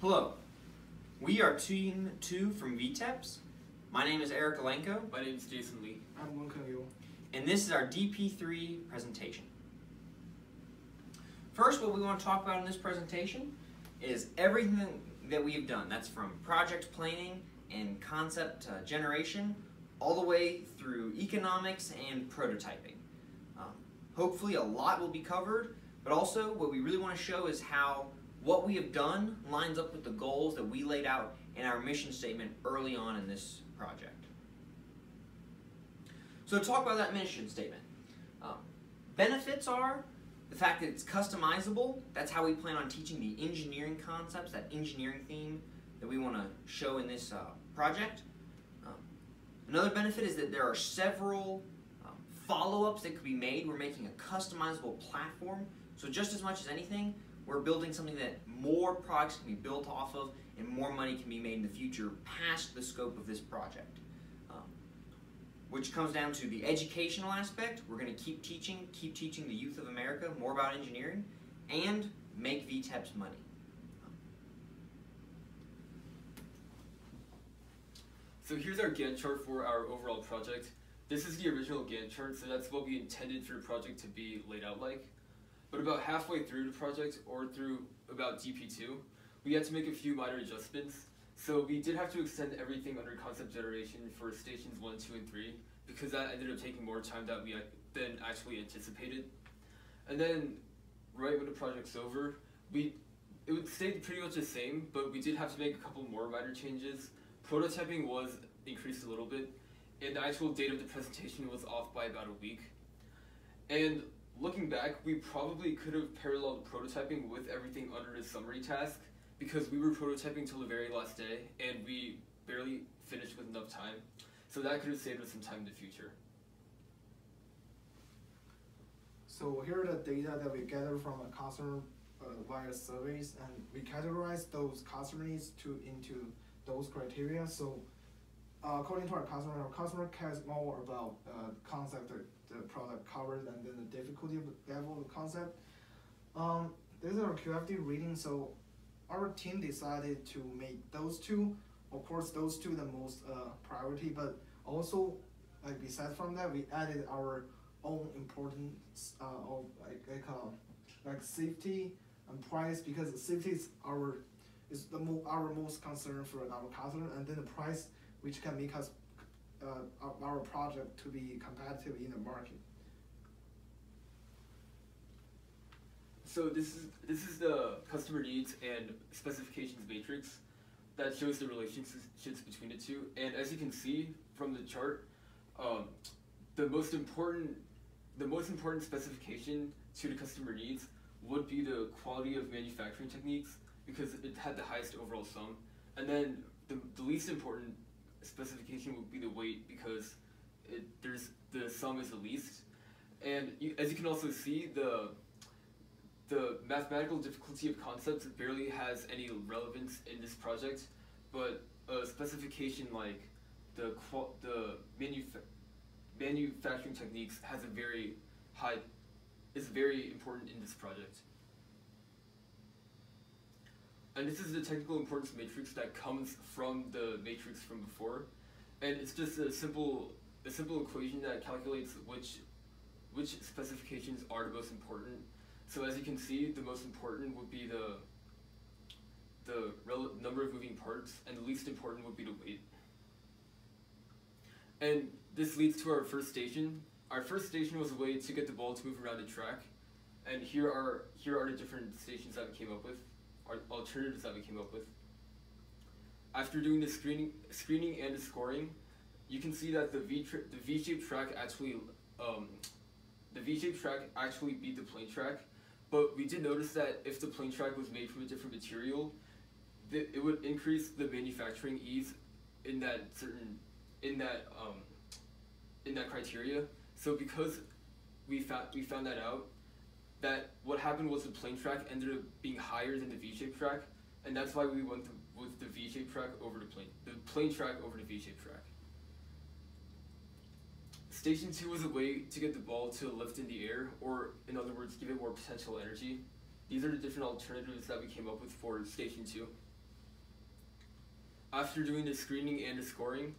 Hello, we are Team 2 from VTEPS. My name is Eric Alenko. My name is Jason Lee. I'm Wenko Yu. And this is our DP3 presentation. First, what we want to talk about in this presentation is everything that we have done. That's from project planning and concept generation, all the way through economics and prototyping. Hopefully a lot will be covered, but also what we really want to show is how what we have done lines up with the goals that we laid out in our mission statement early on in this project. So to talk about that mission statement, benefits are the fact that it's customizable. That's how we plan on teaching the engineering concepts, that engineering theme that we want to show in this project. Another benefit is that there are several follow-ups that could be made. We're making a customizable platform, so just as much as anything, we're building something that more products can be built off of and more money can be made in the future past the scope of this project. Which comes down to the educational aspect. We're going to keep teaching the youth of America more about engineering and make VTEPS money. So here's our Gantt chart for our overall project. This is the original Gantt chart, so that's what we intended for the project to be laid out like. But about halfway through the project, or through about DP2, we had to make a few minor adjustments. So we did have to extend everything under concept generation for stations 1, 2, and 3, because that ended up taking more time than actually anticipated. And then, right when the project's over, it would stay pretty much the same, but we did have to make a couple more minor changes. Prototyping was increased a little bit, and the actual date of the presentation was off by about a week. And looking back, we probably could have paralleled prototyping with everything under the summary task, because we were prototyping till the very last day, and we barely finished with enough time. So that could have saved us some time in the future. So here are the data that we gather from a customer via surveys, and we categorize those customer needs into those criteria. So according to our customer cares more about concept the product covers and then the difficulty level of the concept. This is our QFD reading, so our team decided to make those two. Of course, those two the most priority, but also, like besides from that, we added our own importance of like safety and price, because safety is our most concern for our customer, and then the price, which can make us our project to be competitive in the market. So this is the customer needs and specifications matrix that shows the relationships between the two. And as you can see from the chart, the most important specification to the customer needs would be the quality of manufacturing techniques, because it had the highest overall sum. And then the least important specification would be the weight, because the sum is the least. And as you can also see, the mathematical difficulty of concepts barely has any relevance in this project, but a specification like the manufacturing techniques has is very important in this project. And this is the technical importance matrix that comes from the matrix from before, and it's just a simple equation that calculates which specifications are the most important. So as you can see, the most important would be the number of moving parts, and the least important would be the weight. And this leads to our first station. Our first station was a way to get the ball to move around the track, and here are the different stations that we came up with, or alternatives that we came up with. After doing the screening and the scoring, you can see that the V-shaped track actually beat the plain track. But we did notice that if the plain track was made from a different material, it would increase the manufacturing ease in that criteria. So because we found that out, that what happened was the plain track ended up being higher than the V-shaped track, and that's why we went with the V-shaped track over the plain track over the V-shaped track. Station 2 was a way to get the ball to lift in the air, or in other words, give it more potential energy. These are the different alternatives that we came up with for Station 2. After doing the screening and the scoring,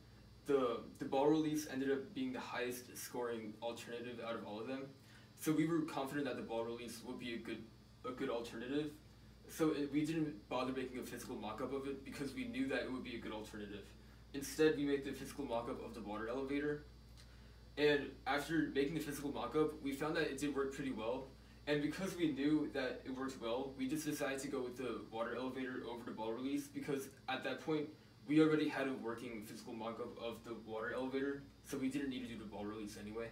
the ball release ended up being the highest scoring alternative out of all of them. So we were confident that the ball release would be a good alternative. So we didn't bother making a physical mock-up of it because we knew that it would be a good alternative. Instead, we made the physical mock-up of the water elevator. And after making the physical mock-up, we found that it did work pretty well. And because we knew that it worked well, we just decided to go with the water elevator over the ball release because at that point, we already had a working physical mock-up of the water elevator, so we didn't need to do the ball release anyway.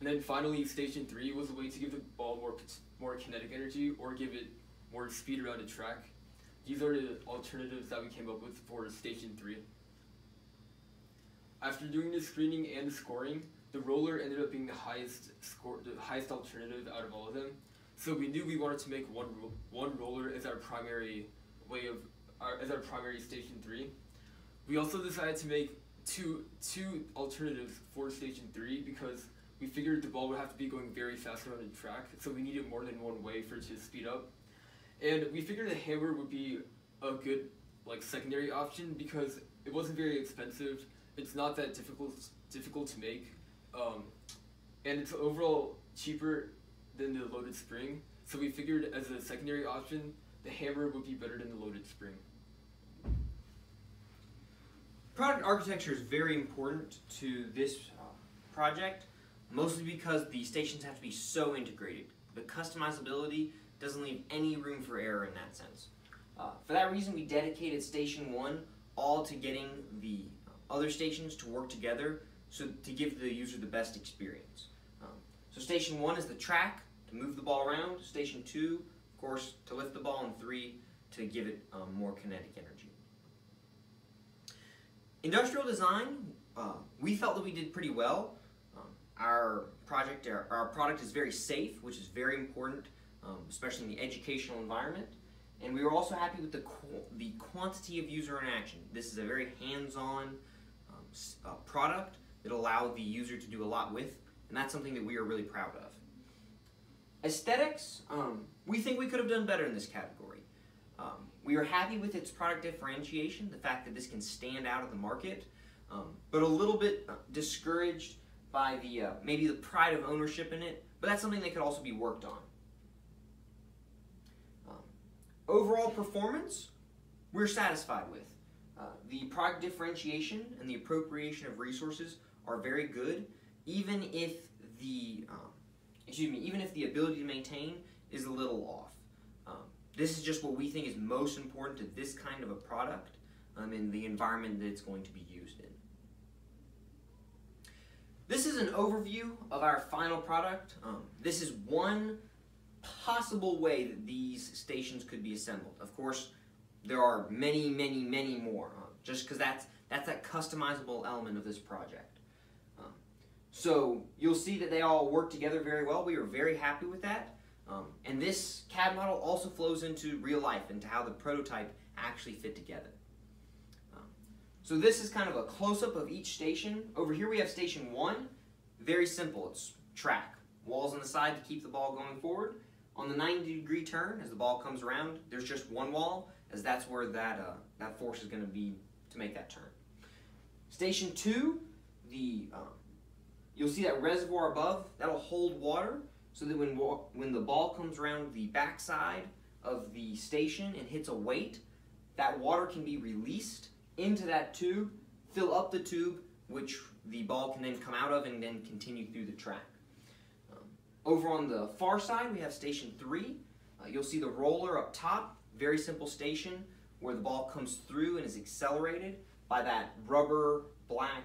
And then finally, Station 3 was a way to give the ball more kinetic energy or give it more speed around the track. These are the alternatives that we came up with for Station 3. After doing the screening and the scoring, the roller ended up being the highest alternative out of all of them. So we knew we wanted to make one roller as our primary Station 3. We also decided to make two alternatives for Station 3 because we figured the ball would have to be going very fast around the track, so we needed more than one way for it to speed up. And we figured the hammer would be a good secondary option because it wasn't very expensive. It's not that difficult to make, and it's overall cheaper than the loaded spring. So we figured as a secondary option, the hammer would be better than the loaded spring. Product architecture is very important to this project, mostly because the stations have to be so integrated. The customizability doesn't leave any room for error in that sense. For that reason, we dedicated Station 1 all to getting the other stations to work together so to give the user the best experience. So Station 1 is the track to move the ball around, Station 2, of course, to lift the ball, and 3 to give it more kinetic energy. Industrial design, we felt that we did pretty well. Our product is very safe, which is very important, especially in the educational environment. And we were also happy with the quantity of user interaction. This is a very hands-on product that allowed the user to do a lot with, and that's something that we are really proud of. Aesthetics, we think we could have done better in this category. We are happy with its product differentiation, the fact that this can stand out of the market, but a little bit discouraged by the maybe the pride of ownership in it, but that's something that could also be worked on. Overall performance, we're satisfied with. The product differentiation and the appropriation of resources are very good, even if the ability to maintain is a little off. This is just what we think is most important to this kind of a product in the environment that it's going to be used in. This is an overview of our final product. This is one possible way that these stations could be assembled. Of course, there are many, many, many more, just because that's that customizable element of this project. So you'll see that they all work together very well. We are very happy with that. And this CAD model also flows into real life, into how the prototype actually fit together. So this is kind of a close-up of each station. Over here we have Station 1. Very simple. It's track. Walls on the side to keep the ball going forward. On the 90-degree turn, as the ball comes around, there's just one wall, as that's where that force is going to be to make that turn. Station 2, you'll see that reservoir above. That'll hold water, so that when the ball comes around the backside of the station and hits a weight, that water can be released into that tube, fill up the tube, which the ball can then come out of and then continue through the track. Over on the far side, we have Station 3. You'll see the roller up top, very simple station, where the ball comes through and is accelerated by that rubber black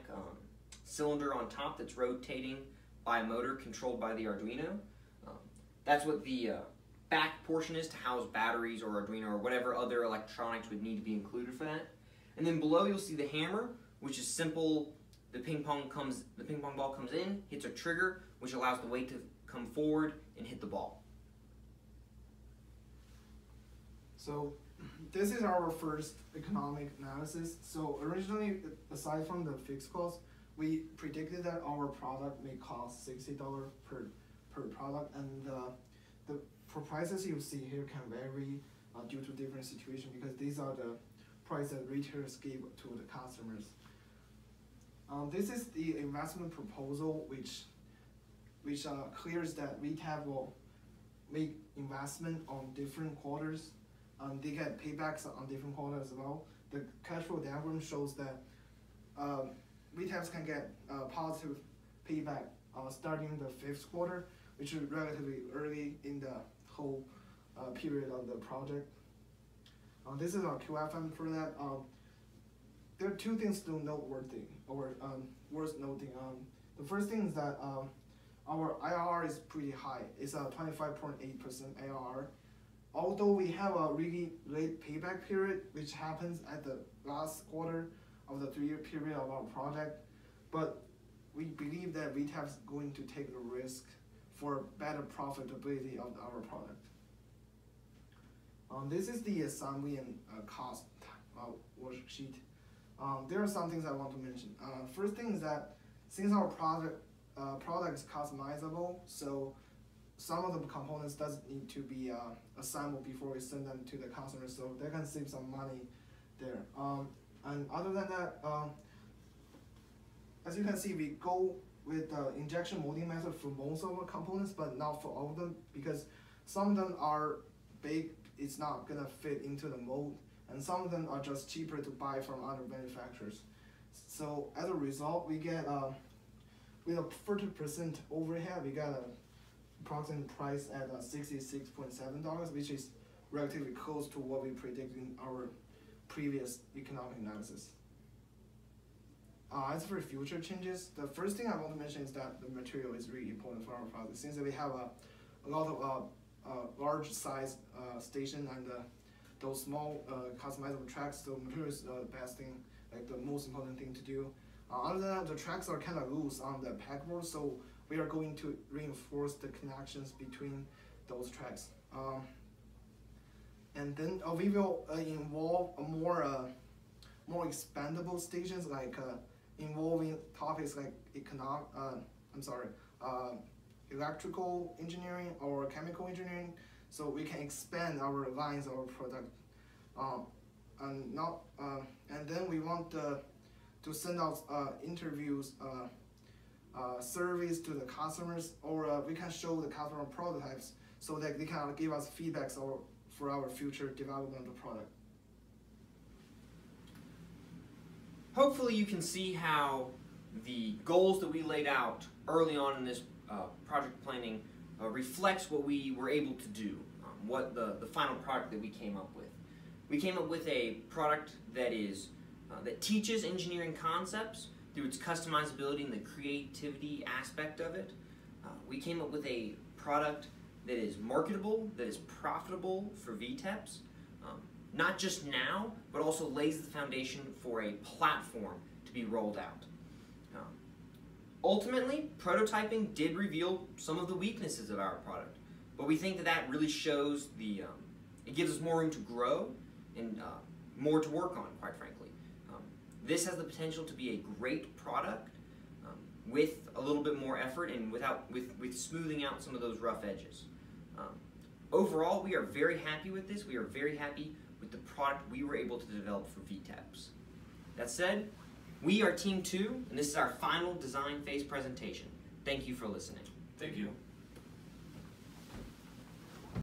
cylinder on top that's rotating by a motor controlled by the Arduino. That's what the back portion is, to house batteries or Arduino or whatever other electronics would need to be included for that. And then below you'll see the hammer, which is simple. The ping pong ball comes in, hits a trigger, which allows the weight to come forward and hit the ball. So this is our first economic analysis. So originally, aside from the fixed cost, we predicted that our product may cost $60 per product, and the prices you see here can vary due to different situations, because these are the price that retailers give to the customers. This is the investment proposal, which clears that VTEP will make investment on different quarters. They get paybacks on different quarters as well. The cash flow diagram shows that VTEPs can get positive payback starting the 5th quarter, which is relatively early in the whole period of the project. This is our QFM for that. There are 2 things to noteworthy or worth noting. The first thing is that our IRR is pretty high. It's a 25.8% IRR. Although we have a really late payback period, which happens at the last quarter of the 3-year period of our project, but we believe that VTEP is going to take the risk for better profitability of our product. This is the summary and cost worksheet. There are some things I want to mention. First thing is that since our product is customizable, so some of the components doesn't need to be assembled before we send them to the customer, so they can save some money there. And other than that, as you can see, we go with the injection molding method for most of our components, but not for all of them, because some of them are big, it's not gonna fit into the mold, and some of them are just cheaper to buy from other manufacturers. So as a result, we get with a 30% overhead, we got a approximate price at $66.7, which is relatively close to what we predicted in our previous economic analysis. As for future changes, the first thing I want to mention is that the material is really important for our project. Since we have a lot of large size station and those small customizable tracks, the material is the best thing, like the most important thing to do. Other than that, the tracks are kind of loose on the pegboard, so we are going to reinforce the connections between those tracks. And then we will involve more expandable stations, like involving topics like electrical engineering or chemical engineering, so we can expand our lines of our product. And then we want to send out interviews, surveys to the customers, or we can show the customer prototypes so that they can give us feedbacks for our future development of the product. Hopefully you can see how the goals that we laid out early on in this project planning reflects what we were able to do, what the final product that we came up with. We came up with a product that is that teaches engineering concepts through its customizability and the creativity aspect of it. We came up with a product that is marketable, that is profitable for VTEPs, not just now, but also lays the foundation for a platform to be rolled out. Ultimately, prototyping did reveal some of the weaknesses of our product, but we think that really shows it gives us more room to grow and more to work on, quite frankly. This has the potential to be a great product with a little bit more effort and with smoothing out some of those rough edges. Overall, we are very happy with this. We are very happy with the product we were able to develop for VTEPs. That said, we are Team 2, and this is our final design phase presentation. Thank you for listening. Thank you.